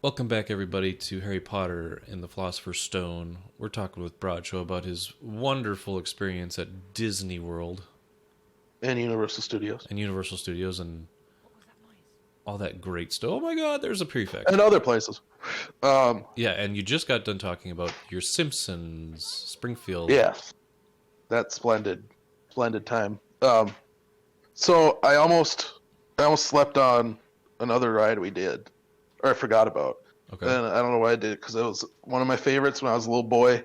Welcome back, everybody, to Harry Potter and the Philosopher's Stone. We're talking with Bradshaw about his wonderful experience at Disney World And Universal Studios. and all that great stuff. Oh my God, there's a prefect. And other places. Yeah, and you just got done talking about your Simpsons, Springfield. Yes. That splendid time. So I almost slept on another ride we did, or I forgot about. Okay. And I don't know why I did it, because it was one of my favorites when I was a little boy.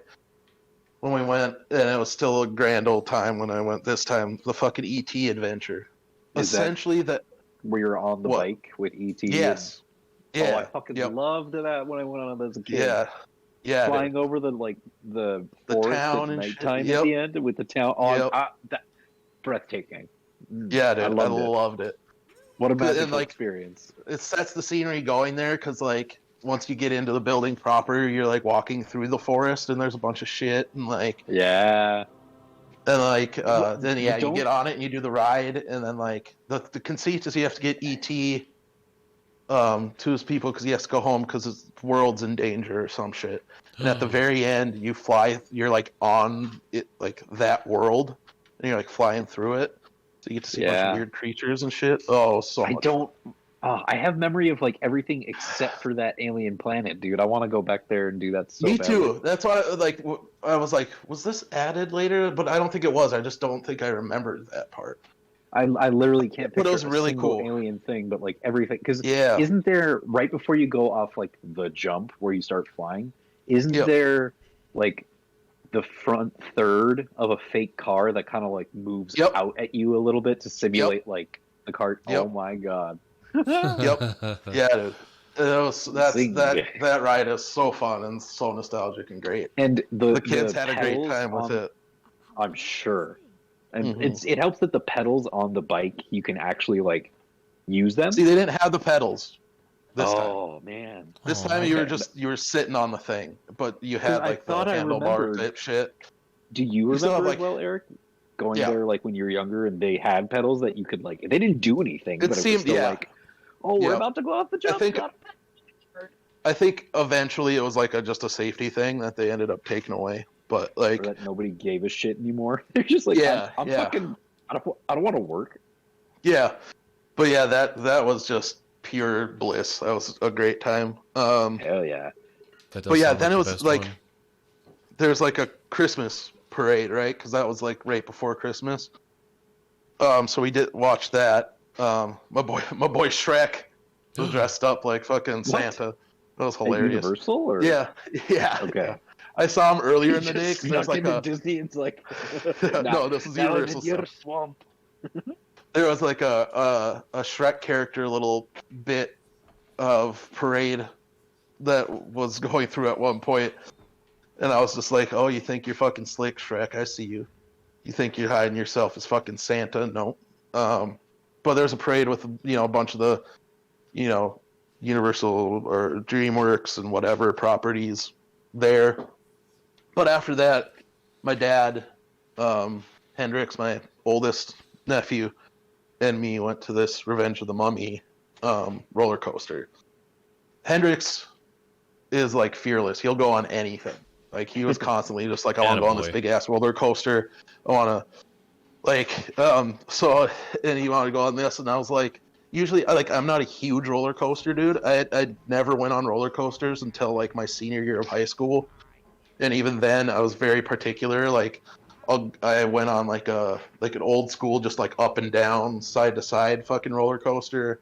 When we went, and it was still a grand old time when I went this time. The fucking E.T. adventure. Essentially, that where you're on the What? bike with ET. yes, Yeah. yeah, Oh, I fucking yep. loved that when I went on it as a kid. yeah, Flying dude. over the forest town at and shit. nighttime Yep. at the end with the town on. Yep. That breathtaking. Yeah, dude, I I loved it. What a And, magical like, experience. It sets the scenery going there, because like once you get into the building proper, you're like walking through the forest and there's a bunch of shit and Yeah. then You you get on it and you do the ride, and then like the conceit is you have to get ET to his people because he has to go home because his world's in danger or some shit. And at the very end, you fly. You're like on it, like that world, and you're like flying through it. So you get to see a bunch Yeah. of weird creatures and shit. Oh, so I much don't. I have memory of like everything except for that alien planet, dude. I want to go back there and do that so Me badly. too. That's why, I was like, was this added later? But I don't think it was. I just don't think I remembered that part. I literally can't But picture it was a really single cool. alien thing, but like everything. Because Yeah. isn't there right before you go off like the jump where you start flying? Isn't Yep. there like the front third of a fake car that kind of like moves Yep. out at you a little bit to simulate like the car? Yep. Oh my god! Yep. Yeah, dude. Zing. That ride is so fun and so nostalgic and great. And The kids had a great pedals time with on- it. I'm sure. And Mhm. it helps that the pedals on the bike you can actually like use them. See, they didn't have the pedals this time. Oh man! This Oh, time you okay. were sitting on the thing, but you had I like the thought I handlebar remembered- type shit. Do you You still remember have, as well, Eric? Going Yeah. there like when you were younger and they had pedals that you could like they didn't do anything, It but it was seemed- still yeah. like, oh, we're Yeah. about to go off the jump. I think eventually it was like just a safety thing that they ended up taking away. But Or like, that nobody gave a shit anymore. They're just like, Yeah, I'm yeah. fucking, I don't want to work. yeah, but yeah, that was just pure bliss. That was a great time. Hell yeah! That does But yeah, sound then like it the was best like one. there's like a Christmas parade, right? Because that was like right before Christmas. So we did watch that. My boy Shrek was dressed up like fucking Santa. That was At hilarious. Universal or Yeah. Okay. Yeah. I saw him earlier in the He day just because there's snuck like into a Disney. It's like no, this is now I'm Universal in your stuff. swamp. There was like a Shrek character little bit of parade that was going through at one point, and I was just like, "Oh, you think you're fucking slick, Shrek? I see you. You think you're hiding yourself as fucking Santa? No." But there's a parade with a bunch of the Universal or DreamWorks and whatever properties there. But after that, my dad, Hendrix, my oldest nephew, and me went to this Revenge of the Mummy roller coaster. Hendrix is like fearless. He'll go on anything. Like he was constantly just like, I want to go on this Attaboy. big ass roller coaster. I want to and he wanted to go on this, and I was like, usually I'm not a huge roller coaster dude. I never went on roller coasters until like my senior year of high school, and even then I was very particular. Like I went on like an old school, just like up and down, side to side fucking roller coaster,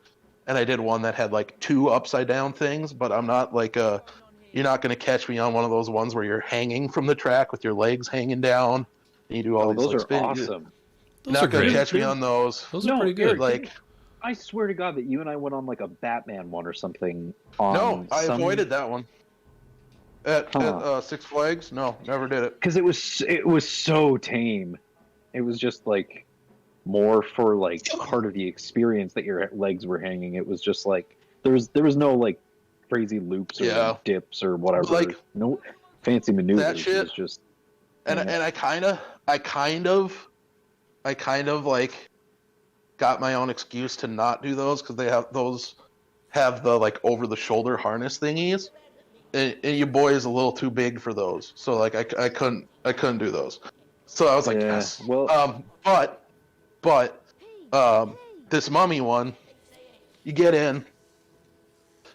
and I did one that had like two upside down things. But I'm not like you're not gonna catch me on one of those ones where you're hanging from the track with your legs hanging down, and you do all Oh, these those like are spin. awesome. Those Not are gonna great. catch me on those. Those are pretty good. Eric, Like, I swear to God that you and I went on like a Batman one or something. On no, I avoided that one. At Six Flags, no, never did it. because it was so tame. It was just like more for like part of the experience that your legs were hanging. It was just like there was no like crazy loops or Yeah. dips or whatever. Like, no fancy maneuvers. that shit- It was just And I kind of like got my own excuse to not do those because they have those have the like over the shoulder harness thingies, and your boy is a little too big for those. So like I couldn't do those. So I was like, Yeah, yes. well- But this mummy one, you get in,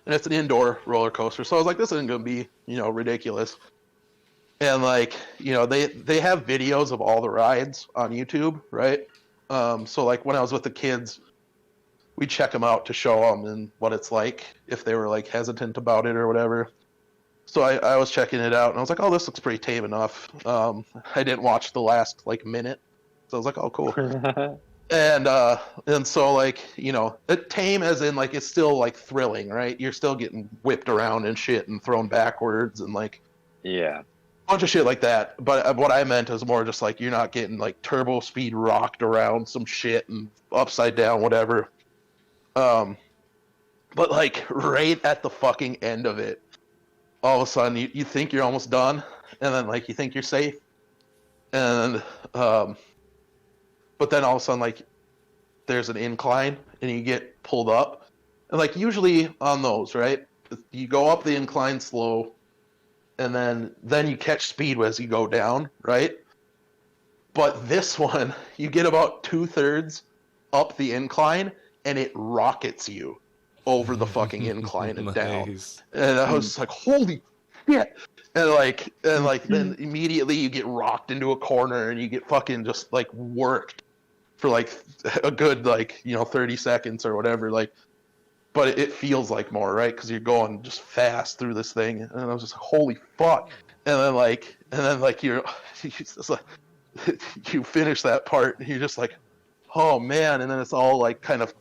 and it's an indoor roller coaster. So I was like, this isn't gonna be, ridiculous. And like, they have videos of all the rides on YouTube, right? So like when I was with the kids, we check them out to show them and what it's like if they were like hesitant about it or whatever. So I was checking it out and I was like, oh, this looks pretty tame enough. I didn't watch the last like minute, so I was like, oh, cool. And so like, tame as in like it's still like thrilling, right? You're still getting whipped around and shit and thrown backwards and like Yeah. bunch of shit like that. But what I meant is more just like you're not getting like turbo speed rocked around some shit and upside down, whatever. But like right at the fucking end of it, all of a sudden you think you're almost done, and then like you think you're safe, and but then all of a sudden like there's an incline and you get pulled up, and like usually on those, right, you go up the incline slow, and then you catch speed as you go down, right? But this one, you get about 2/3 up the incline, and it rockets you over the fucking incline and down. Nice. And I was just like, holy shit! And like then immediately you get rocked into a corner and you get fucking just like worked for like a good 30 seconds or whatever. Like, but it feels like more, right? Because you're going just fast through this thing, and I was just holy fuck. And then you're just like, you finish that part and you're just like, oh man. And then it's all like kind of,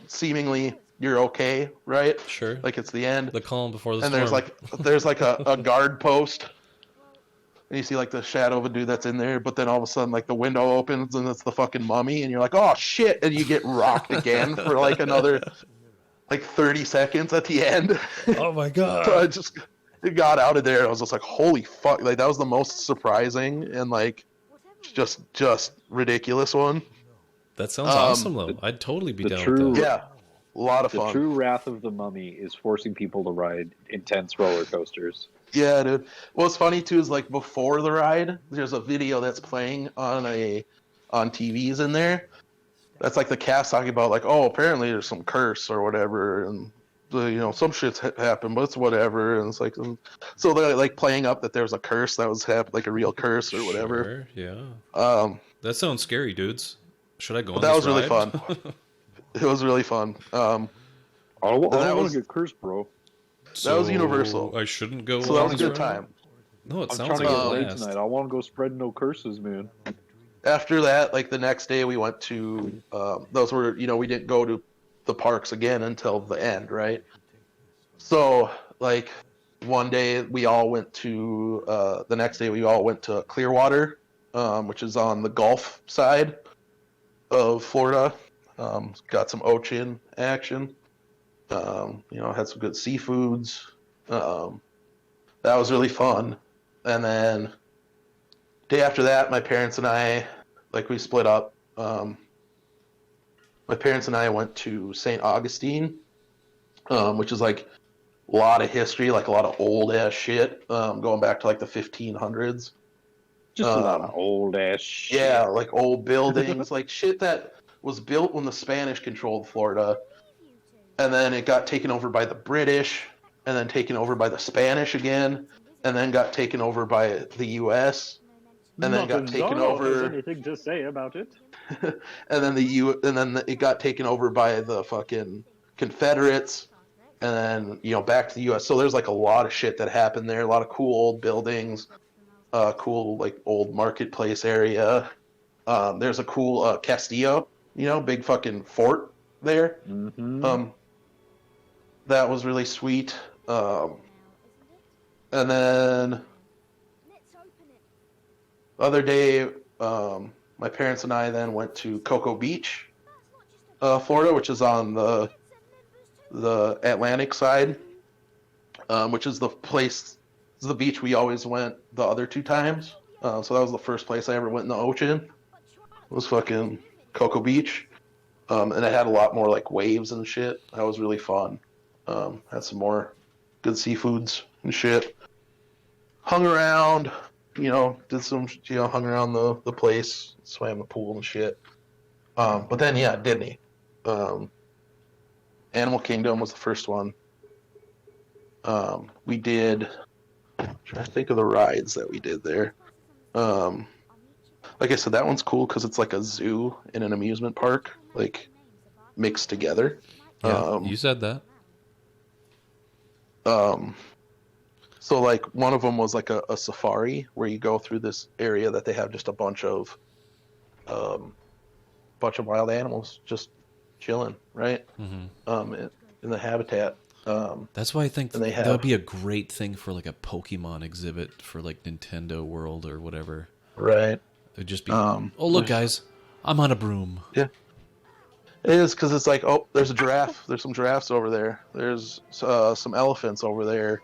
seemingly you're okay, right? Sure. Like it's the end. The calm before the And storm. there's like a guard post, and you see like the shadow of a dude that's in there, but then all of a sudden like the window opens and it's the fucking mummy, and you're like, oh shit, and you get rocked again for like another like 30 seconds at the end. Oh my god. So I just got out of there and I was just like, holy fuck, like that was the most surprising and like just ridiculous one. That sounds awesome though. I'd totally be the down true- with that. Yeah, a lot of The fun. true wrath of the mummy is forcing people to ride intense roller coasters. Yeah, dude. What's funny too is like before the ride, there's a video that's playing on TVs in there. That's like the cast talking about like, oh, apparently there's some curse or whatever, and some shit's happened, but it's whatever. And it's like, so they're like playing up that there's a curse that was like a real curse or whatever. Sure, yeah. That sounds scary, dudes. Should I go on That this was really ride? fun. It was really fun. I don't that want was- to get cursed, bro. That was Universal. I shouldn't go So that on was a this good ride? time. No, it I'm sounds trying to like get a laid blast. tonight. I want to go spread no curses, man. After that, like the next day, we went to those were we didn't go to the parks again until the end, right? So like one day we all went to the next day we all went to Clearwater, which is on the Gulf side of Florida. Got some ocean action. Had some good seafoods. That was really fun. And then day after that, my parents and I, like we split up. My parents and I went to St. Augustine, which is like a lot of history, like a lot of old ass shit, going back to like the 1500s. Just a lot of old ass shit. Yeah, like old buildings, like shit that was built when the Spanish controlled Florida, and then it got taken over by the British, and then taken over by the Spanish again, and then got taken over by the U.S., and then got taken over. Anything to say about it? And then it got taken over by the fucking Confederates, and then back to the U.S. So there's like a lot of shit that happened there. A lot of cool old buildings, cool like old marketplace area. There's a cool Castillo, big fucking fort there. Mm-hmm. That was really sweet. And then other day, my parents and I then went to Cocoa Beach, Florida, which is on the Atlantic side, which is the beach we always went the other two times. So that was the first place I ever went in the ocean. Was fucking Cocoa Beach. And it had a lot more like waves and shit. That was really fun. Had some more good seafoods and shit. Hung around, did some, hung around the place, swam the pool and shit. But then, yeah, Disney. Animal Kingdom was the first one. We did, I'm trying to think of the rides that we did there. Like I said, that one's cool because it's like a zoo and an amusement park, like mixed together. Yeah, you said that. So like one of them was like a safari where you go through this area that they have just a bunch of wild animals just chilling, right? Mm-hmm. In the habitat. That's why I think and they that would have- be a great thing for like a Pokemon exhibit for like Nintendo World or whatever. Right. It'd just be, oh look, guys, I'm on a broom. Yeah. It is because it's like, oh, there's a giraffe. There's some giraffes over there. There's some elephants over there.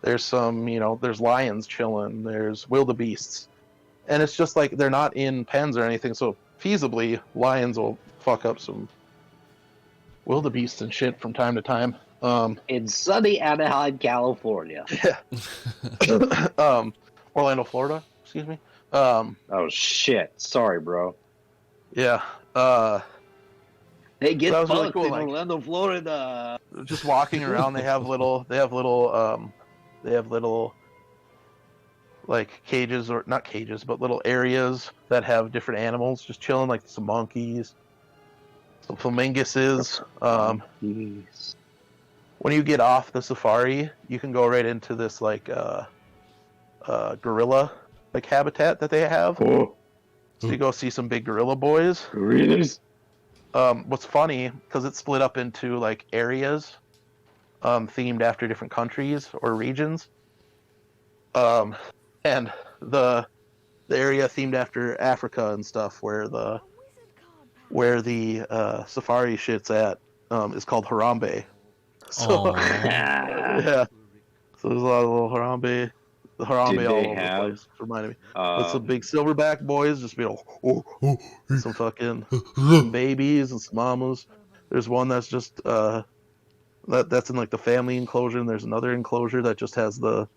There's some, there's lions chilling. There's wildebeests. And it's just like they're not in pens or anything. So feasibly, lions will fuck up some wildebeests and shit from time to time. In sunny Anaheim, California. Yeah. Orlando, Florida. Excuse me. Oh shit! Sorry, bro. Yeah. Hey, get That was fucked really cool, in like- Orlando, Florida. Just walking around, they have little like cages, or not cages, but little areas that have different animals just chilling, like some monkeys, some flaminguses. Jeez. When you get off the safari, you can go right into this like gorilla like habitat that they have. Oh, So you go see some big gorilla boys. gorillas. What's funny, because it's split up into like areas themed after different countries or regions. And the area themed after Africa and stuff, where the safari shit's at, is called Harambe. So Aw. yeah, so there's a lot of little Harambe, the Harambe Did all they over have- the place. Reminded me. With some big silverback boys, just be some fucking some babies and some mamas. There's one that's just that's in like the family enclosure, and there's another enclosure that just has the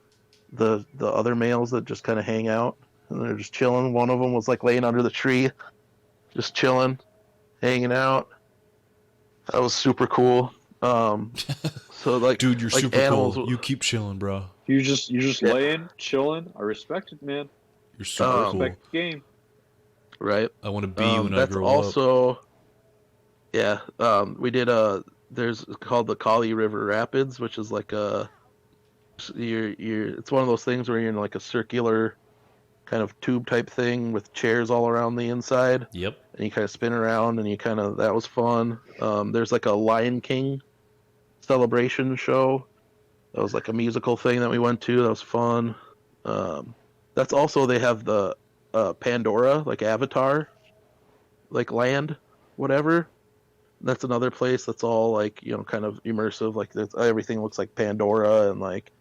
other males that just kind of hang out, and they're just chilling. One of them was like laying under the tree, just chilling, hanging out. That was super cool. So like, Dude, you're like super animals, cool. You keep chilling, bro. You just Yeah. laying, chilling. I respect it, man. You're super I Um, cool. respect the game. right? I want to be you when I That's grow up. also, yeah. We did there's called the Kali River Rapids, which is like it's one of those things where you're in like a circular kind of tube type thing with chairs all around the inside, Yep. and you kind of spin around, and that was fun. There's like a Lion King celebration show. That was like a musical thing that we went to. That was fun. That's also, they have the Pandora, like Avatar, like land, whatever. That's another place that's all like, kind of immersive. Like everything looks like Pandora, and like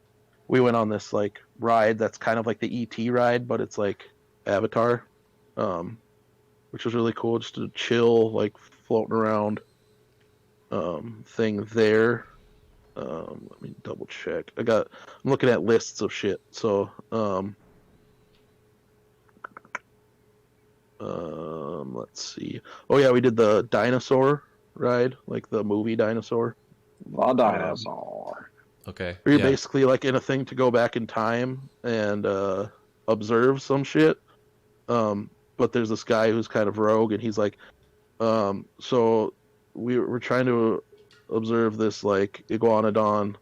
we went on this like ride that's kind of like the ET ride, but it's like Avatar, which was really cool. Just to chill, like floating around thing there. Let me double check. I'm looking at lists of shit. So, let's see. Oh yeah, we did the dinosaur ride, like the movie Dinosaur. The dinosaur. Okay. Where you're Yeah. basically like in a thing to go back in time and observe some shit. But there's this guy who's kind of rogue, and he's like, so we're trying to observe this like iguanodon,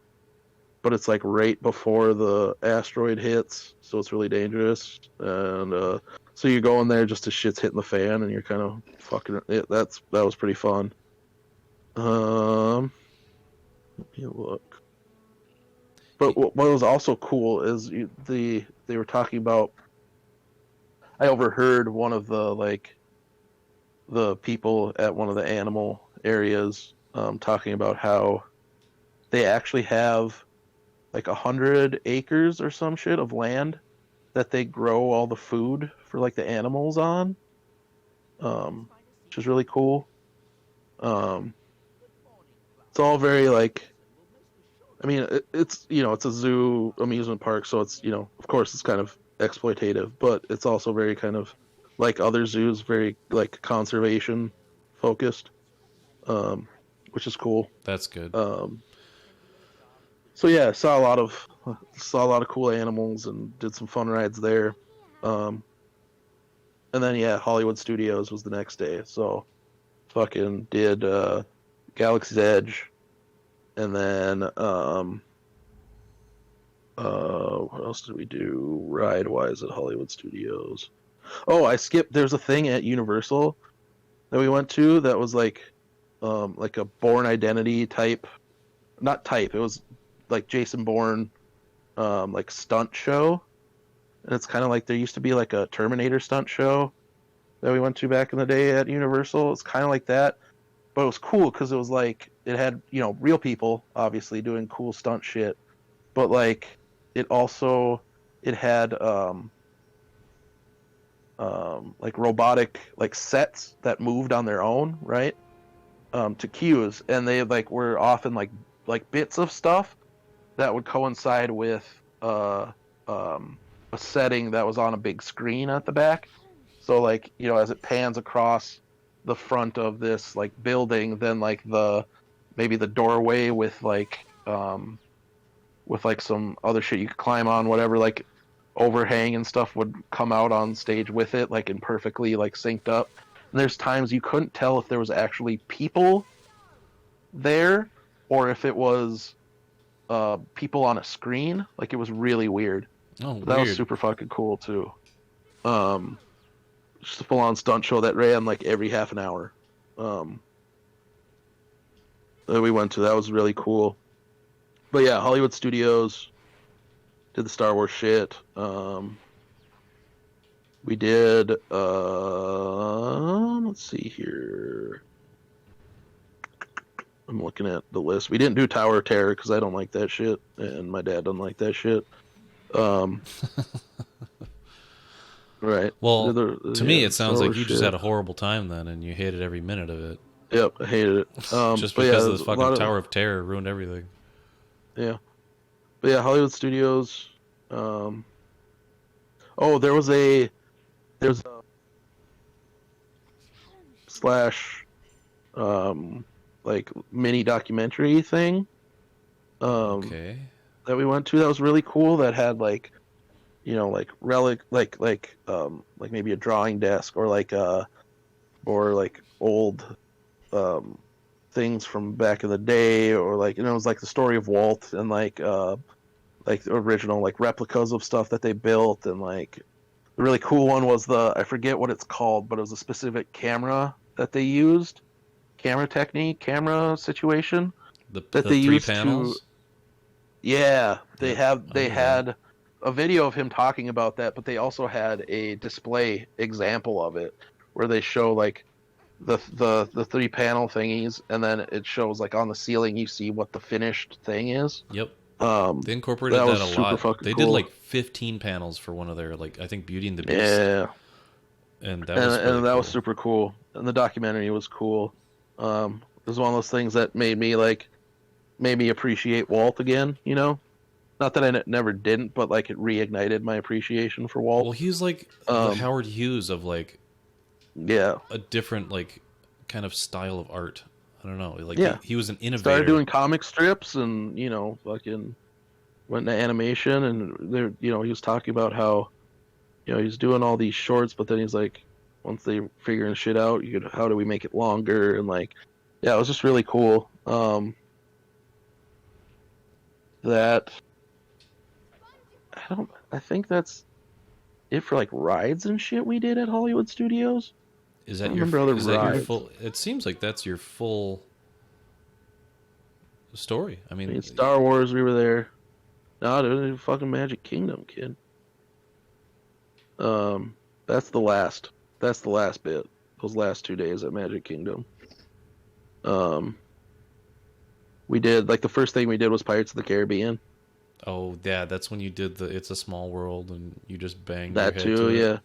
but it's like right before the asteroid hits, so it's really dangerous. And so you go in there just as shit's hitting the fan, and you're kind of fucking it. That was pretty fun. Let me look. But what was also cool is they were talking about. I overheard one of the people at one of the animal areas talking about how they actually have like 100 acres or some shit of land that they grow all the food for like the animals on, which is really cool. It's all very like, I mean, it's it's a zoo amusement park, so it's of course it's kind of exploitative, but it's also very kind of like other zoos, very like conservation focused, which is cool. That's good. So yeah, saw a lot of cool animals and did some fun rides there. And then yeah, Hollywood Studios was the next day. So fucking did Galaxy's Edge, and then what else did we do ride wise at Hollywood Studios? Oh, I skipped. There's a thing at Universal that we went to that was like a Bourne Identity type, not type. It was like Jason Bourne, like stunt show, and it's kind of like there used to be like a Terminator stunt show that we went to back in the day at Universal. It's kind of like that, but it was cool because it was like it had real people obviously doing cool stunt shit, but like it had like robotic like sets that moved on their own, right? To cues, and they like were often like bits of stuff that would coincide with a setting that was on a big screen at the back. So like as it pans across the front of this like building, then like maybe the doorway with like some other shit you could climb on, whatever, like overhang and stuff would come out on stage with it, like in perfectly like synced up. And there's times you couldn't tell if there was actually people there or if it was people on a screen. Like it was really weird. Oh, but that was super fucking cool too. Just a full-on stunt show that ran like every half an hour. That we went to. That was really cool. But yeah, Hollywood Studios did the Star Wars shit. We did let's see here. I'm looking at the list. We didn't do Tower of Terror because I don't like that shit, and my dad doesn't like that shit. Right. Well, to me, it sounds like you just had a horrible time then, and you hated every minute of it. Yep, I hated it. Just because of this fucking Tower of Terror ruined everything. Yeah. But yeah, Hollywood Studios. There's a slash like mini documentary thing Okay. that we went to that was really cool, that had like like relic like maybe a drawing desk or like old things from back in the day, or like it was like the story of Walt and like original like replicas of stuff that they built. And like the really cool one was I forget what it's called, but it was a specific camera that they used, camera situation that the they three used panels? Yeah, they had a video of him talking about that, but they also had a display example of it where they show like the 3 panel thingies, and then it shows like on the ceiling you see what the finished thing is. Yep. They incorporated that a lot. They did like 15 panels for one of their, like, I think Beauty and the Beast. Yeah. And that was really that cool. was super cool. And the documentary was cool. It was one of those things that made me appreciate Walt again, Not that I never didn't, but like it reignited my appreciation for Walt. Well, he's like the Howard Hughes of like a different like kind of style of art. I don't know. Like he was an innovator. Started doing comic strips and fucking went into animation, and there he was talking about how he's doing all these shorts, but then he's like, once they figuring shit out, how do we make it longer? And like, yeah, it was just really cool. I think that's it for like rides and shit we did at Hollywood Studios. Is that your full? It seems like that's your full story. I mean, Star Wars, we were there. No, dude, fucking Magic Kingdom, kid. That's the last bit. Those last 2 days at Magic Kingdom. We did like the first thing we did was Pirates of the Caribbean. Oh yeah, that's when you did the It's a Small World and you just banged that your head too, to yeah.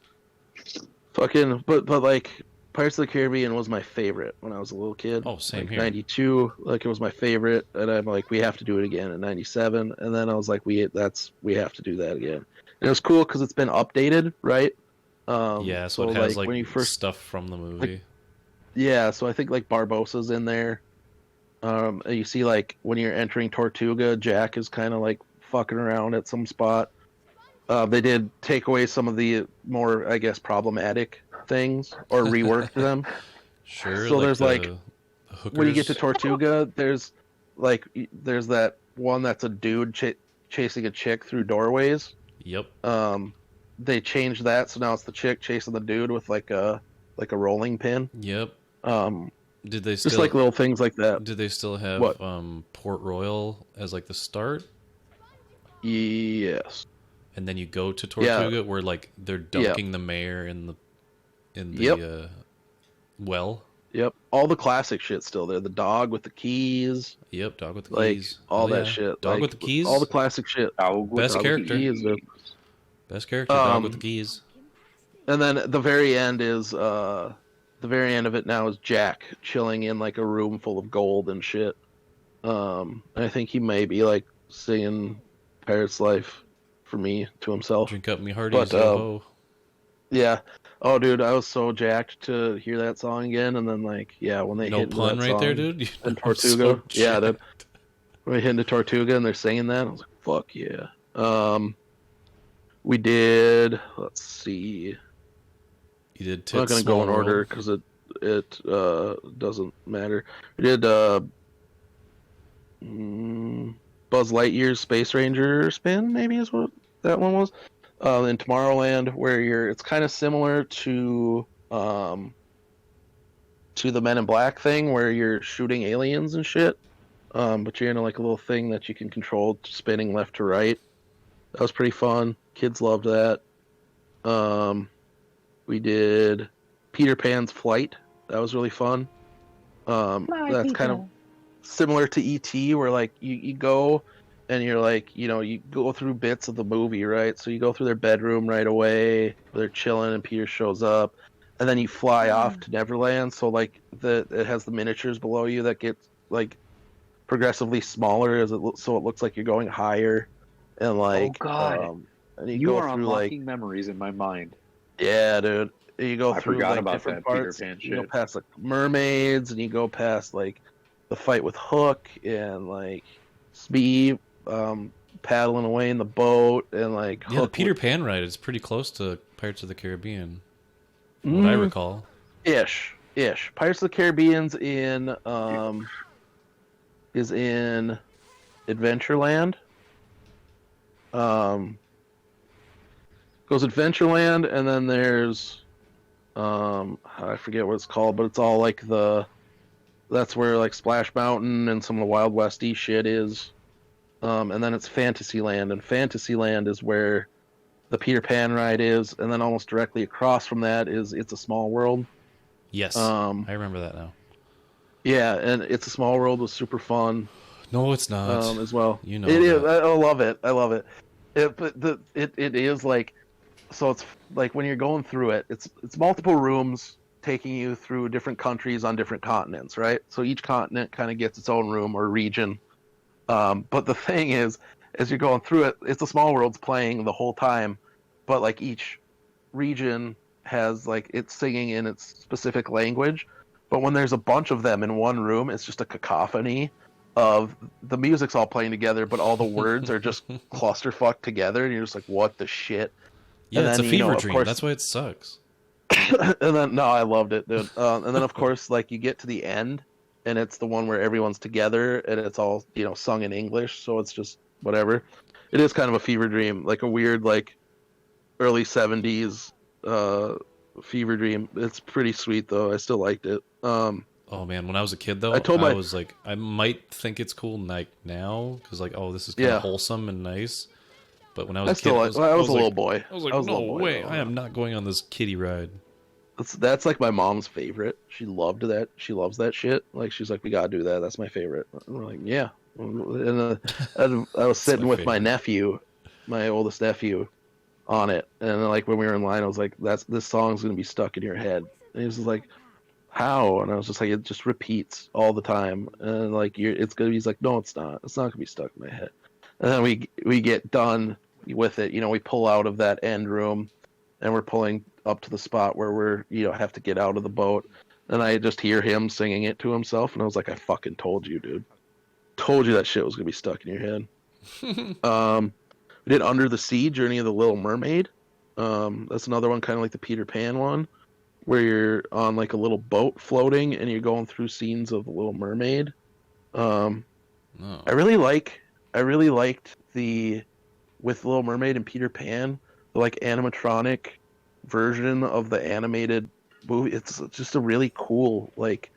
it. Fucking, but like Pirates of the Caribbean was my favorite when I was a little kid. Oh, same like here. 92, like it was my favorite, and I'm like, we have to do it again in 97, and then I was like, we have to do that again. And it was cool because it's been updated, right? Yeah, so it has like when you first stuff from the movie. yeah, so I think like Barbossa's in there. And you see like when you're entering Tortuga, Jack is kind of like fucking around at some spot. They did take away some of the more, I guess, problematic things or reworked them. Sure. So like there's the when you get to Tortuga, there's that one that's a dude chasing a chick through doorways. Yep. They changed that, so now it's the chick chasing the dude with like a rolling pin. Yep. Did they just like little things like that? Did they still have Port Royal as like the start? Yes. And then you go to Tortuga where like they're dunking the mayor in the well. Yep. All the classic shit still there. The dog with the keys. Yep, dog with the keys. All that shit. Dog with the keys. All the classic shit. Best character. Best character. Dog with the keys. And then the very end is the very end of it now is Jack chilling in like a room full of gold and shit. I think he may be like singing Pirate's Life for me to himself. Drink up me hearties, yeah. Oh, dude, I was so jacked to hear that song again, and then like, when they hit pun that right song there, dude. in Tortuga, dude. When we hit into Tortuga and they're singing that, I was like, fuck yeah. We did. Let's see. You did. I'm not gonna go in order because it doesn't matter. We did Buzz Lightyear's Space Ranger spin, maybe is what that one was. In Tomorrowland, where it's kind of similar to the Men in Black thing, where you're shooting aliens and shit. But you're in like a little thing that you can control, spinning left to right. That was pretty fun. Kids loved that. We did Peter Pan's Flight. That was really fun. That's kind of similar to E.T., where like you go and you're like, you go through bits of the movie, right? So you go through their bedroom right away, where they're chilling and Peter shows up, and then you fly off to Neverland. So like it has the miniatures below you that get like progressively smaller so it looks like you're going higher, and like and you are unlocking memories in my mind. Yeah, dude. You go through forgot like about different that parts. Peter Pan You go shit. past like mermaids, and you go past like the fight with Hook and like Speed paddling away in the boat, and like the Peter Pan ride is pretty close to Pirates of the Caribbean, what I recall. Ish. Pirates of the Caribbean's is in Adventureland. Goes Adventureland, and then there's I forget what it's called, but it's all like that's where like Splash Mountain and some of the Wild Westy shit is. And then it's Fantasyland, and Fantasyland is where the Peter Pan ride is, and then almost directly across from that is It's a Small World. Yes, I remember that now. Yeah, and It's a Small World was super fun. No, it's not. As well. It is. I love it. It is like, so it's like when you're going through it, it's multiple rooms taking you through different countries on different continents, right? So each continent kind of gets its own room or region. But the thing is, as you're going through it, It's a Small World's playing the whole time, but like each region has like it's singing in its specific language. But when there's a bunch of them in one room, it's just a cacophony of the music's all playing together, but all the words are just clusterfucked together, and you're just like, what the shit? Yeah, it's a fever dream. Course, that's why it sucks. And then I loved it, dude. And then of course, like you get to the end, and it's the one where everyone's together, and it's all sung in English, so it's just whatever. It is kind of a fever dream, like a weird like early 70s fever dream. It's pretty sweet though. I still liked it. Oh man, when I was a kid though, I was like, I might think it's cool like now because like, oh, this is kind of wholesome and nice. But when I was a kid, I was a little boy. I was like, no way, I am not going on this kiddie ride. That's like my mom's favorite. She loved that. She loves that shit. Like she's like, we gotta do that. That's my favorite. And we're like, yeah. And I was sitting with my nephew, my oldest nephew, on it. And then, like, when we were in line, I was like, this song's gonna be stuck in your head. And he was just like, how? And I was just like, it just repeats all the time. And like, it's gonna be. He's like, no, it's not. It's not gonna be stuck in my head. And then we get done with it. We pull out of that end room, and we're pulling up to the spot where we're have to get out of the boat. And I just hear him singing it to himself, and I was like, I fucking told you, dude. Told you that shit was gonna be stuck in your head. We did Under the Sea, Journey of the Little Mermaid. That's another one, kind of like the Peter Pan one, where you're on like a little boat floating and you're going through scenes of the Little Mermaid. I really liked the with Little Mermaid and Peter Pan, the like animatronic version of the animated movie. It's just a really cool, like,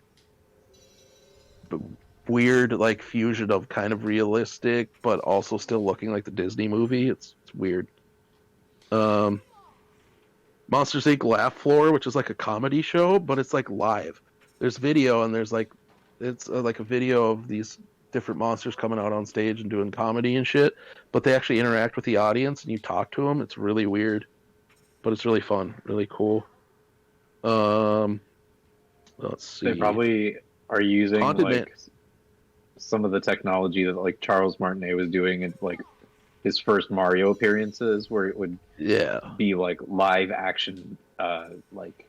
weird, like, fusion of kind of realistic but also still looking like the Disney movie. It's weird. Monsters Inc. Laugh Floor, which is like a comedy show, but it's like live. There's video, and there's like it's like a video of these different monsters coming out on stage and doing comedy and shit, but they actually interact with the audience and you talk to them. It's really weird, but it's really fun, really cool. Let's see. They probably are using some of the technology that like Charles Martinet was doing in like his first Mario appearances, where it would be like live action, like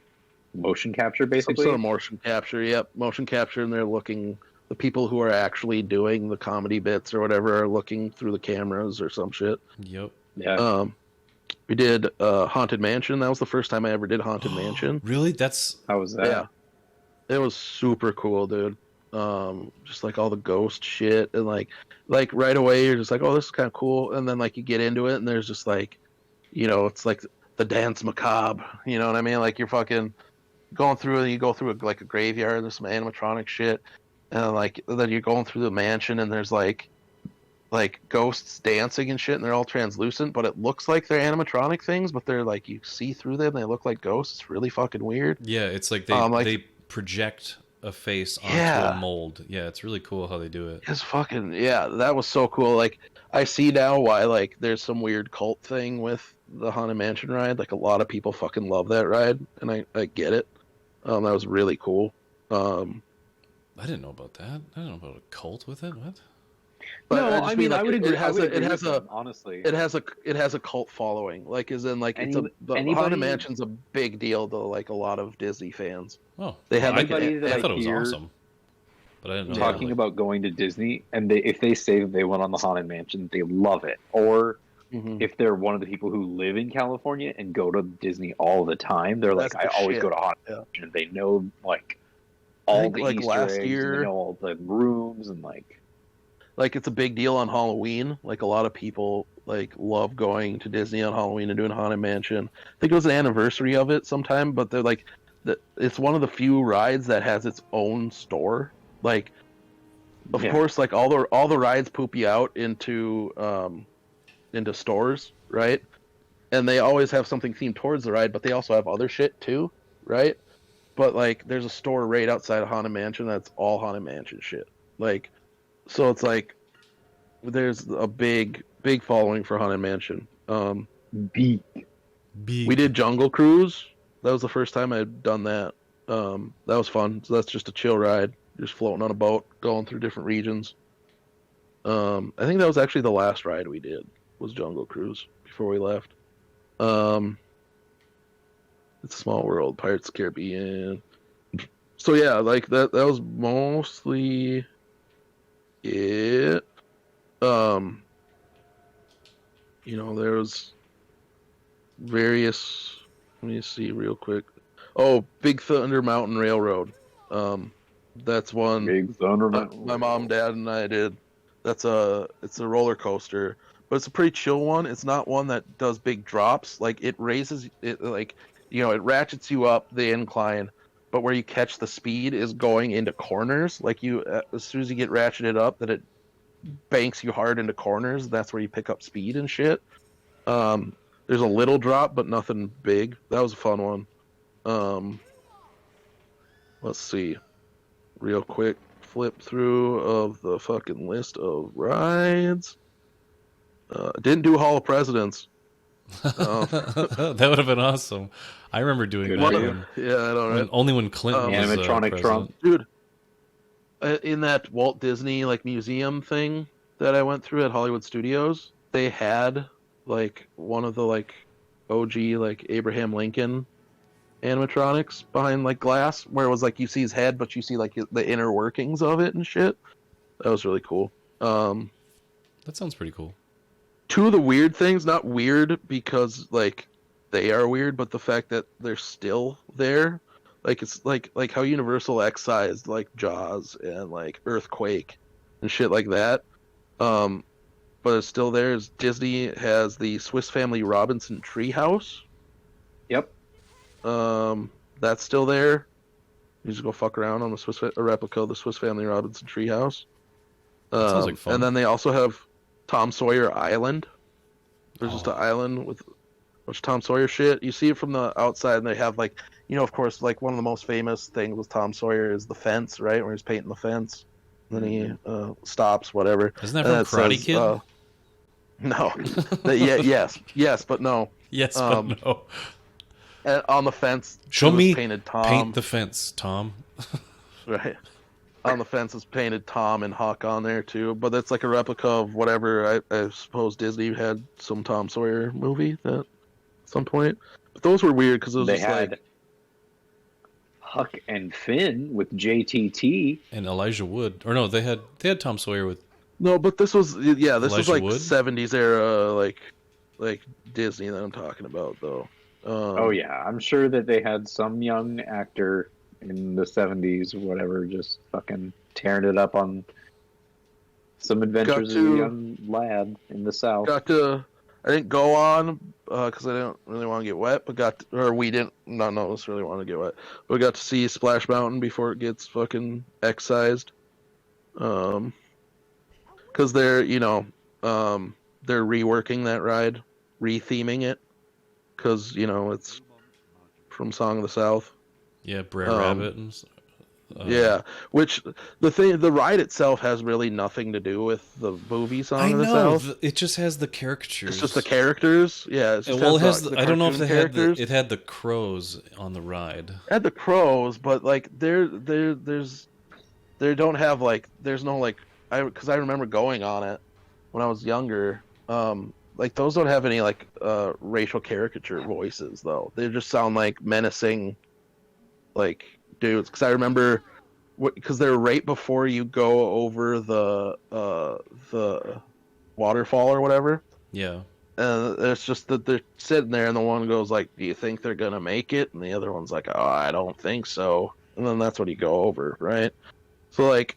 motion capture, basically. Some sort of motion capture, yep, motion capture, and they're looking. The people who are actually doing the comedy bits or whatever are looking through the cameras or some shit. Yep. Yeah. We did Haunted Mansion. That was the first time I ever did Haunted Mansion. Really? How was that? Yeah. It was super cool, dude. Just like all the ghost shit, and like right away you're just like, oh, this is kind of cool, and then like you get into it and there's just like, it's like the dance macabre, you know what I mean? Like you're fucking going through, and you go through like a graveyard, there's some animatronic shit, and like then you're going through the mansion and there's like ghosts dancing and shit, and they're all translucent, but it looks like they're animatronic things, but they're like, you see through them, they look like ghosts. It's really fucking weird. Yeah, it's like they project a face onto a mold. Yeah, it's really cool how they do it. It's fucking, that was so cool. Like, I see now why, like, there's some weird cult thing with the Haunted Mansion ride. Like, a lot of people fucking love that ride, and I get it. That was really cool. I didn't know about that. I didn't know about a cult with it. What? But no, I mean, like, I would agree. Honestly, it has a cult following. Like, as in, like, Haunted Mansion's a big deal to like a lot of Disney fans. Oh, they had. I thought it was awesome, but I didn't know. Talking about going to Disney, and if they say that they went on the Haunted Mansion, they love it. Or if they're one of the people who live in California and go to Disney all the time, they're like, I always go to Haunted Mansion. They know like all the Easter last eggs, year, and they know all the rooms, and like it's a big deal on Halloween. Like a lot of people like love going to Disney on Halloween and doing Haunted Mansion. I think it was an anniversary of it sometime, but they're like, it's one of the few rides that has its own store. Like, of course, like all the rides poop you out into stores, right? And they always have something themed towards the ride, but they also have other shit too, right? But like, there's a store right outside of Haunted Mansion that's all Haunted Mansion shit. Like, so it's like there's a big following for Haunted Mansion. Big. We did Jungle Cruise. That was the first time I'd done that. That was fun. So that's just a chill ride, just floating on a boat, going through different regions. I think that was actually the last ride we did, was Jungle Cruise before we left. It's a Small World, Pirates of the Caribbean. So yeah, like that was mostly it. There was various. Let me see real quick. Oh, Big Thunder Mountain Railroad. That's one. Big Thunder Mountain. My mom, dad, and I did. It's a roller coaster, but it's a pretty chill one. It's not one that does big drops. Like it raises it, like it ratchets you up the incline, but where you catch the speed is going into corners. Like as soon as you get ratcheted up, that it banks you hard into corners. That's where you pick up speed and shit. There's a little drop, but nothing big. That was a fun one. Let's see. Real quick flip through of the fucking list of rides. Didn't do Hall of Presidents. That would have been awesome. I remember doing that. Yeah, I don't know. Only when Clinton was animatronic president. Trump. Dude, in that Walt Disney like museum thing that I went through at Hollywood Studios, they had like one of the like OG like Abraham Lincoln animatronics behind like glass, where it was like you see his head, but you see like the inner workings of it and shit. That was really cool. That sounds pretty cool. Two of the weird things, not weird because like they are weird, but the fact that they're still there, like it's like how Universal excised like Jaws and like Earthquake and shit like that. But it's still there. Is Disney has the Swiss Family Robinson treehouse. Yep. That's still there. You just go fuck around on a replica of the Swiss Family Robinson treehouse. Sounds like fun. And then they also have Tom Sawyer Island. There's just an island with a bunch of Tom Sawyer shit. You see it from the outside, and they have like, of course, like one of the most famous things with Tom Sawyer is the fence, right? Where he's painting the fence, and then he stops, whatever. Isn't that from Karate Kid? No. Yes, but no. Yes, but no. And on the fence, show me. Painted Tom. Paint the fence, Tom. Right. On the fence is painted Tom and Huck on there too, but that's like a replica of whatever. I suppose Disney had some Tom Sawyer movie at some point. But those were weird because they had like Huck and Finn with JTT and Elijah Wood. Or no, they had Tom Sawyer with. No, but this was was like Wood? 70s era like Disney that I'm talking about though. Oh yeah, I'm sure that they had some young actor in the 70s, whatever, just fucking tearing it up on some adventures of a young lad in the South. I didn't go on because I didn't really want to get wet, but we didn't not necessarily want to get wet, but we got to see Splash Mountain before it gets fucking excised. Because they're reworking that ride, retheming it, because it's from Song of the South. Yeah, Brer Rabbit and yeah, which the ride itself has really nothing to do with the movie Song of the South. It just has the caricatures. It's just the characters. Yeah, it has. I don't know if it had the crows on the ride. It had the crows, but like they don't have like there's no like because I remember going on it when I was younger. Like those don't have any like racial caricature voices though. They just sound like menacing like dudes, because I remember because they're right before you go over the waterfall or whatever. Yeah. And it's just that they're sitting there and the one goes like, do you think they're gonna make it? And the other one's like, oh, I don't think so. And then that's what you go over, right? So like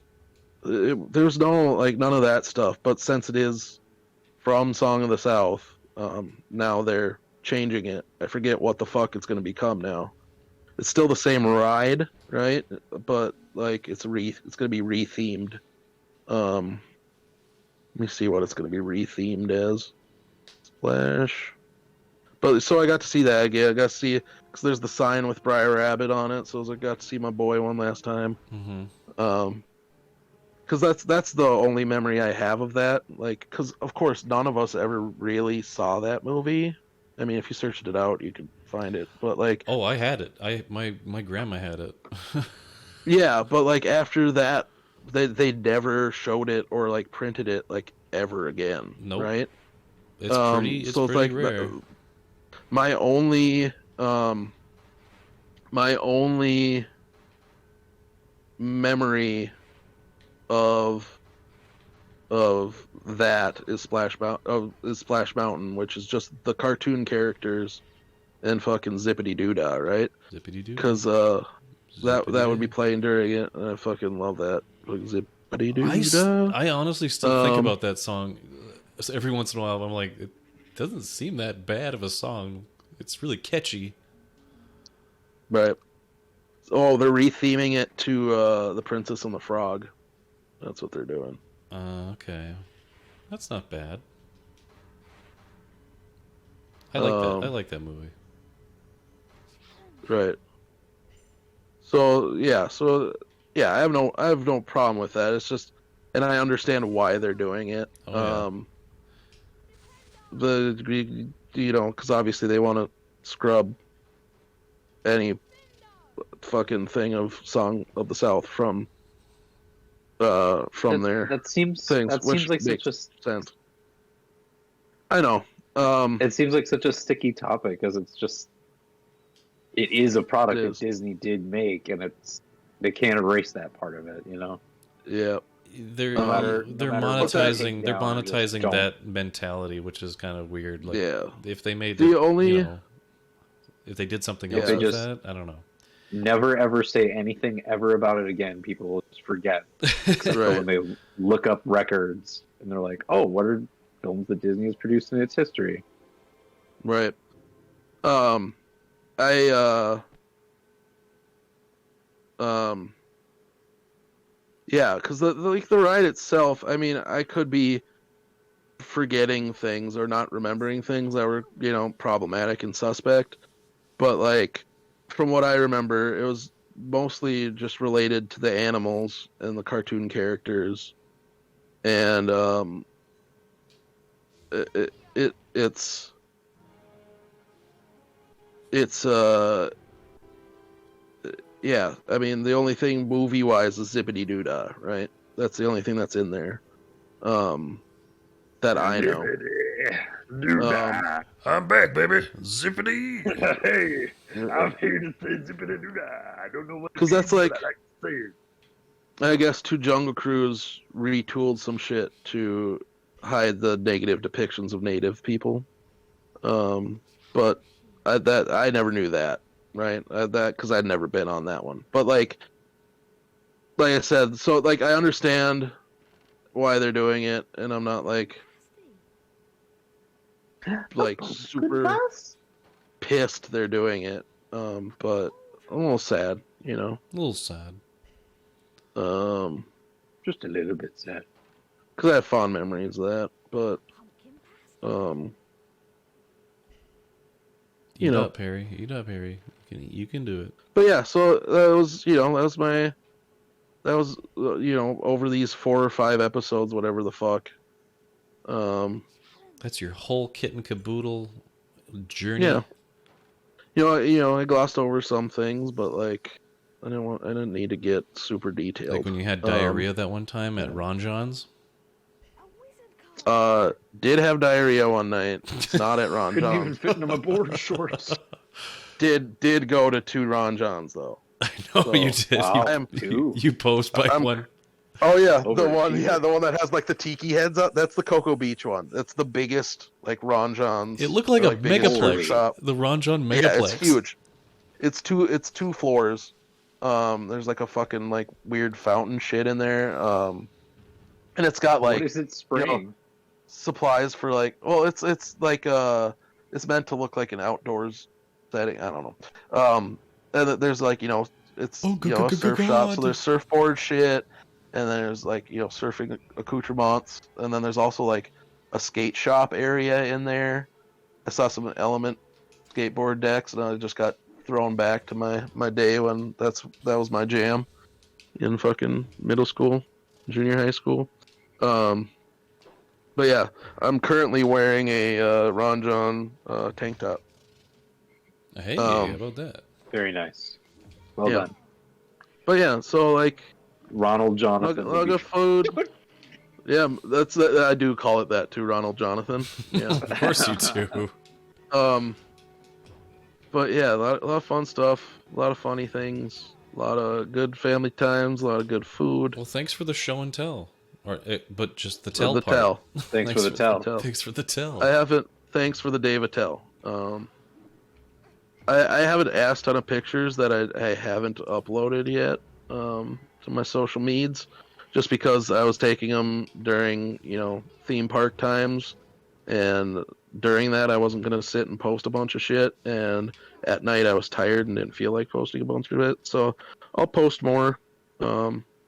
there's no like none of that stuff, but since it is from Song of the South, now they're changing it. I forget what the fuck it's gonna become now. It's still the same ride, right? But like it's gonna be rethemed. Let me see what it's gonna be rethemed as. Splash. But so I got to see that again. I got to see because there's the sign with Briar Rabbit on it, so I got to see my boy one last time. Mm-hmm. Because that's the only memory I have of that. Like, because of course none of us ever really saw that movie. I mean, if you searched it out, you could find it. But like, oh, I had it. My grandma had it. Yeah, but like after that, they never showed it or like printed it like ever again. Nope. Right? It's pretty. It's so pretty it's like rare. My only memory of that is Splash Mountain, which is just the cartoon characters and fucking Zippity Doodah, right? Zippity Doo. Because that would be playing during it, and I fucking love that. Like, Zippity Doodah. I honestly still think about that song every once in a while. I'm like, it doesn't seem that bad of a song. It's really catchy. Right. Oh, they're retheming it to The Princess and the Frog. That's what they're doing. Okay. That's not bad. I like that. I like that movie. Right. So yeah, I have no problem with that. It's just, and I understand why they're doing it. Oh, yeah. because obviously they want to scrub any fucking thing of Song of the South from their that seems things, that which seems like makes such a sense. I know. it seems like such a sticky topic because it is a product that is. Disney did make, and they can't erase that part of it, Yeah. They're No matter what they monetizing take they're down, just monetizing don't. that mentality, which is kind of weird. Like, Yeah. if they made The only if they did something Yeah. else They with just- that, I don't know. Never ever say anything ever about it again. People will just forget. Except for Right. when they look up records and they're like, "Oh, what are films that Disney has produced in its history?" Right. Yeah, because the ride itself, I mean, I could be forgetting things or not remembering things that were, problematic and suspect, but like from what I remember, it was mostly just related to the animals and the cartoon characters, and it's yeah, I mean, the only thing movie-wise is Zippity Doo-Dah, right? That's the only thing that's in there. That I know. I'm back, baby. Zippity. Hey, I'm here to say zippity doo dah. I don't know what. Because that's it like, means, but I like to say it. I guess, Two Jungle Cruise retooled some shit to hide the negative depictions of native people. But I never knew that, right? That because I'd never been on that one. But like I said, so like I understand why they're doing it, and I'm not like super pissed they're doing it. But I'm a little sad, A little sad. Just a little bit sad. because I have fond memories of that. But Eat up, Harry. Eat up, Harry. You can do it. But yeah, so that was over these 4 or 5 episodes, whatever the fuck. That's your whole kit and caboodle journey. Yeah. I glossed over some things, but like I didn't need to get super detailed. Like when you had diarrhea that one time at Ron John's. Did have diarrhea one night, not at Ron Couldn't even John's. fit into my board shorts. Did go to 2 Ron John's though. I know So, you did. wow. You post by one. Oh yeah, Over the one here. the one that has like the tiki heads up. That's the Cocoa Beach one. That's the biggest like Ron John's. It looked like a biggest surf megaplex. shop. The Ron John Yeah, megaplex. it's huge. It's 2 floors. There's like a fucking like weird fountain shit in there. And it's got like What is it spraying? supplies for like, well, it's like it's meant to look like an outdoors setting. I don't know. And there's like it's a surf shop, so there's surfboard shit, and then there's like surfing accoutrements, and then there's also like a skate shop area in there. I saw some Element skateboard decks, and I just got thrown back to my day when that was my jam in fucking middle school, junior high school. But yeah, I'm currently wearing a Ron John tank top. Hey, how about that? Very nice. Well Yeah. done. But yeah, so like Ronald Jonathan. lug of food. Yeah, I do call it that too, Ronald Jonathan. Yeah. Of course you do. But yeah, a lot of fun stuff, a lot of funny things, a lot of good family times, a lot of good food. Well, thanks for the show and tell, but just the tell the part. tell. Thanks for the tell. Thanks for the tell. I haven't. Thanks for the Dave Attell. I have an ass ton of pictures that I haven't uploaded yet to my social medias, just because I was taking them during theme park times, and during that I wasn't gonna sit and post a bunch of shit, and at night I was tired and didn't feel like posting a bunch of it. So I'll post more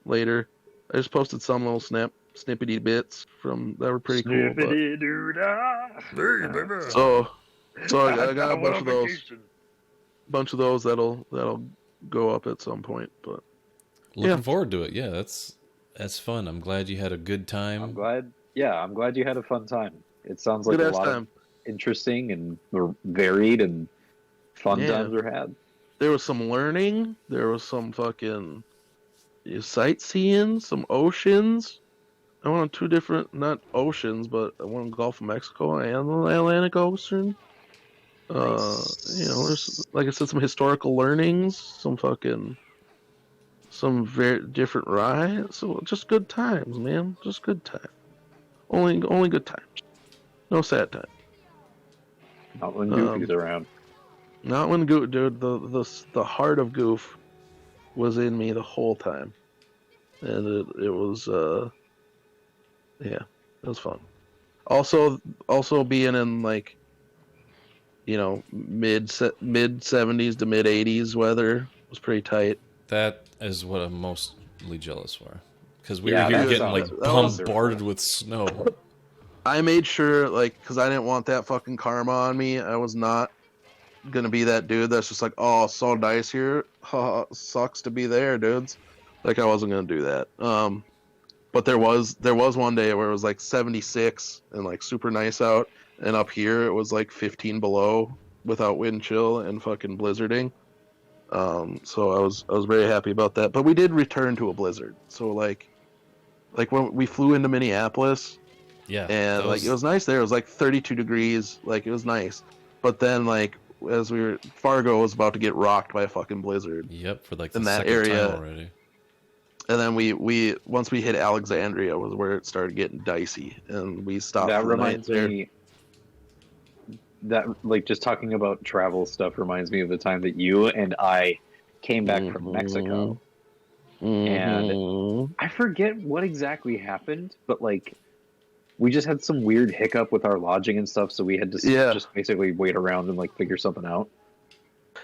later. I just posted some little snippety bits that were pretty cool. But, so I got a bunch of those that'll go up at some point. But Looking forward to it. Yeah, that's fun. I'm glad you had a good time. I'm glad you had a fun time. It sounds like good a ass lot time. interesting and varied and fun times were had. There was some learning. There was some fucking sightseeing, some oceans. I went on 2 different, not oceans, but I went on Gulf of Mexico and the Atlantic Ocean. Nice. You know, there's, like I said, some historical learnings, some very different rides. So just good times, man. Just good times. Only good times. No sad time. Not when Goofy's around. Not when Goof, dude. The heart of Goof was in me the whole time, and it was it was fun. Also being in like, you know, mid 70s to mid 80s weather was pretty tight. That is what I'm mostly jealous for, because we were here getting like bombarded with snow. I made sure, like, because I didn't want that fucking karma on me. I was not gonna be that dude that's just like, oh, so nice here. Sucks to be there, dudes. Like, I wasn't gonna do that. But there was one day where it was like 76 and like super nice out, and up here it was like 15 below without wind chill and fucking blizzarding. So I was very happy about that. But we did return to a blizzard. So like when we flew into Minneapolis, and like it was nice there. It was like 32 degrees. Like, it was nice. But then like as Fargo was about to get rocked by a fucking blizzard. Yep, for like in the that second area time already. And then we once we hit Alexandria was where it started getting dicey, and we stopped. That reminds me. That, like, just talking about travel stuff reminds me of the time that you and I came back from Mexico. And I forget what exactly happened, but like we just had some weird hiccup with our lodging and stuff, so we had to just basically wait around and like figure something out.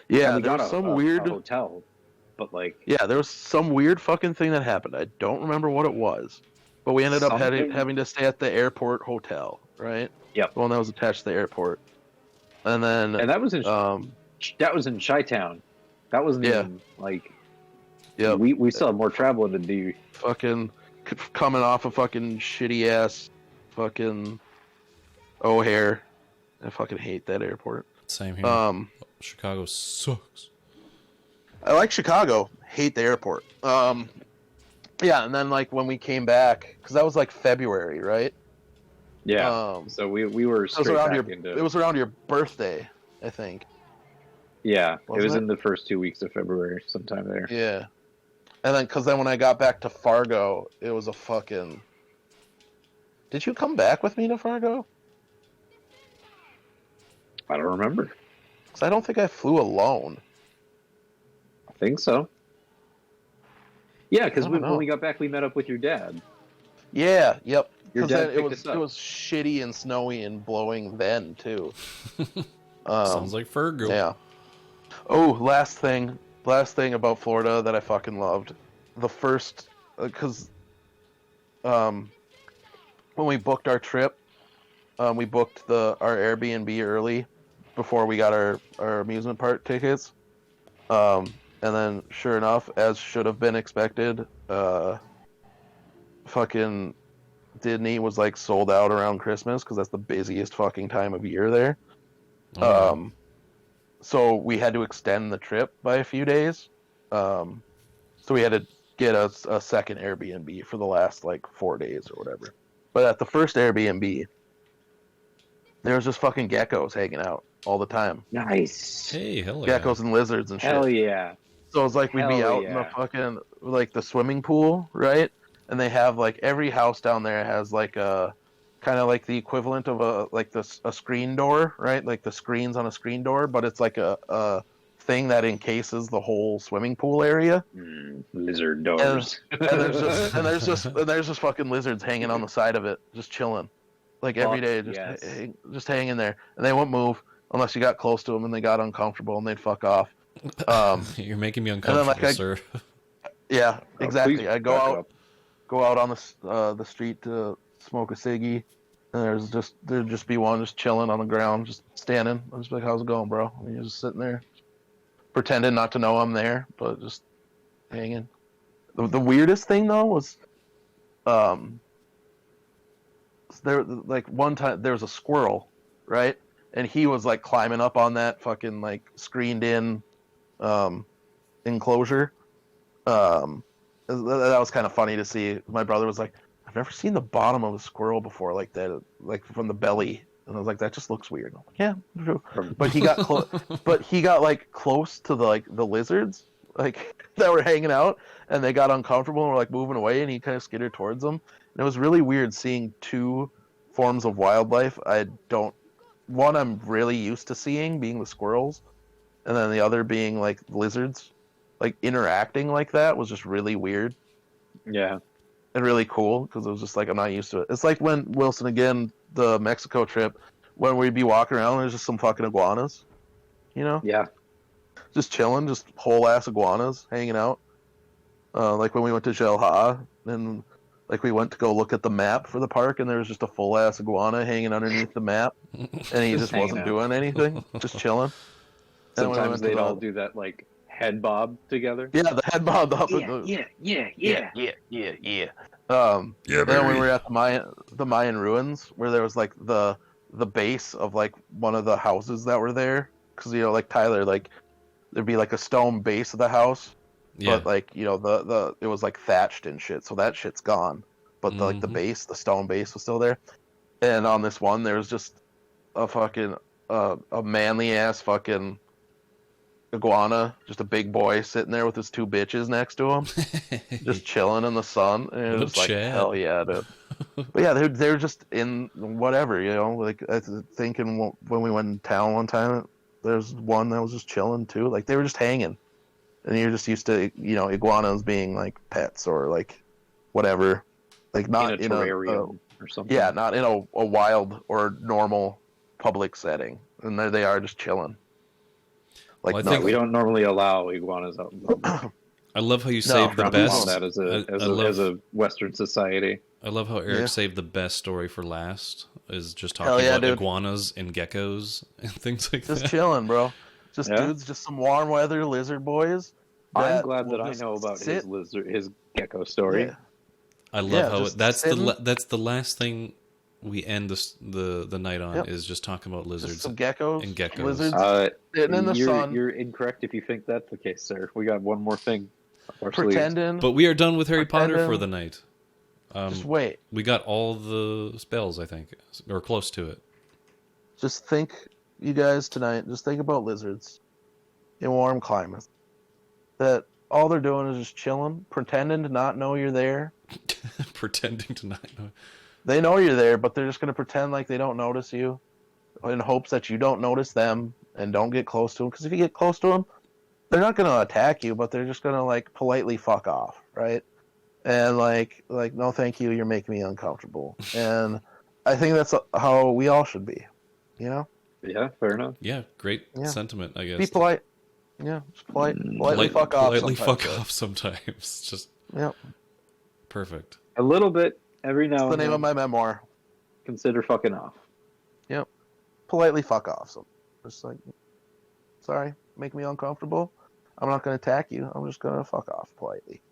Yeah, there was some weird hotel, but like there was some weird fucking thing that happened. I don't remember what it was, but we ended up having to stay at the airport hotel, right? Yep, the one that was attached to the airport, and that was in Chi-Town. That wasn't even like. Yeah, we still have more traveling to do. Fucking coming off a fucking shitty ass fucking O'Hare. I fucking hate that airport. Same here. Chicago sucks. I like Chicago. Hate the airport. And then like when we came back, because that was like February, right? Yeah. So we were straight back into. It was around your birthday, I think. Yeah, it was in the first 2 weeks of February, sometime there. Yeah. And then, because then when I got back to Fargo, it was a fucking... Did you come back with me to Fargo? I don't remember. Because I don't think I flew alone. I think so. Yeah, because when we got back, we met up with your dad. Yeah, yep. Your dad it was shitty and snowy and blowing then, too. Sounds like Fargo. Yeah. Oh, last thing about Florida that I fucking loved. The first, because when we booked our trip, we booked our Airbnb early before we got our amusement park tickets. And then, sure enough, as should have been expected, fucking Disney was like sold out around Christmas because that's the busiest fucking time of year there. Oh. So we had to extend the trip by a few days. So we had to get a second Airbnb for the last like 4 days or whatever. But at the first Airbnb, there was just fucking geckos hanging out all the time. Nice. Hey, hell yeah. Geckos and lizards and shit. Hell yeah. So it's like we'd be out in the fucking, like the swimming pool, right? And they have like every house down there has like a kind of like the equivalent of a screen door, right? Like the screens on a screen door, but it's like a thing that encases the whole swimming pool area. Lizard doors. And there's just fucking lizards hanging on the side of it, just chilling, like every day, just hanging there, and they won't move unless you got close to them and they got uncomfortable and they'd fuck off. You're making me uncomfortable, sir. Yeah, exactly. I go out on the street to smoke a ciggy, and there'd just be one just chilling on the ground, just standing. I'm just like, how's it going, bro? And you're just sitting there, pretending not to know I'm there, but just hanging. The weirdest thing though was, there like one time there was a squirrel, right? and he was like climbing up on that fucking like screened in enclosure. That was kind of funny to see. My brother was like, I've never seen the bottom of a squirrel before like that, like from the belly. And I was like, that just looks weird. I'm like, yeah, true. But he got like close to the lizards like that were hanging out, and they got uncomfortable and were like moving away, and he kind of skittered towards them. And it was really weird seeing two forms of wildlife one I'm really used to seeing, being the squirrels, and then the other being like lizards. Like interacting like that was just really weird. Yeah. And really cool, because it was just like, I'm not used to it. It's like when Wilson, again, the Mexico trip, when we'd be walking around and there's just some fucking iguanas, you know? Yeah. Just chilling, just whole ass iguanas hanging out. Like when we went to Xel-Ha, and like we went to go look at the map for the park, and there was just a full ass iguana hanging underneath the map, and he just wasn't doing anything, just chilling. Sometimes they'd all do that like head bob together. Yeah, the head bob up. Yeah. Yeah. Then we were at the Mayan ruins, where there was like the base of like one of the houses that were there, because like Tyler, like there'd be like a stone base of the house, but like the it was like thatched and shit, so that shit's gone. But like the base, the stone base, was still there. And on this one, there was just a fucking a manly ass fucking iguana, just a big boy sitting there with his two bitches next to him, just chilling in the sun, and it was like, hell yeah, dude. But yeah, they're just in whatever, like I was thinking when we went in town one time, there's one that was just chilling too, like they were just hanging, and you're just used to iguanas being like pets or like whatever, like not in a terrarium or something. Yeah, not in a wild or normal public setting, and there they are just chilling. Like, well, I think we don't normally allow iguanas out in public. I love how you saved the best. That as a Western society. I love how Eric saved the best story for last. Is just talking about iguanas and geckos and things like that. Just chilling, bro. Just dudes, just some warm weather lizard boys. I'm glad that I know about his gecko story. Yeah. I love how that's the last thing we end the night on is just talking about lizards, just some geckos and geckos. Lizards sitting in the sun. You're incorrect if you think that's the case, sir. We got one more thing. Pretending, but we are done with Harry Potter for the night. Just wait. We got all the spells, I think, or close to it. Just think, you guys, tonight. Just think about lizards in warm climates. That all they're doing is just chilling, pretending to not know you're there. Pretending to not know. They know you're there, but they're just going to pretend like they don't notice you, in hopes that you don't notice them and don't get close to them. Because if you get close to them, they're not going to attack you, but they're just going to like politely fuck off, right? And like no, thank you. You're making me uncomfortable. And I think that's how we all should be, Yeah, fair enough. Yeah, great sentiment, I guess. Be polite. Yeah, just politely fuck off. Politely fuck off sometimes. Just perfect. A little bit every now and then. That's the name of my memoir. Consider fucking off. Yep. Politely fuck off. So just like, sorry, make me uncomfortable. I'm not going to attack you. I'm just going to fuck off politely.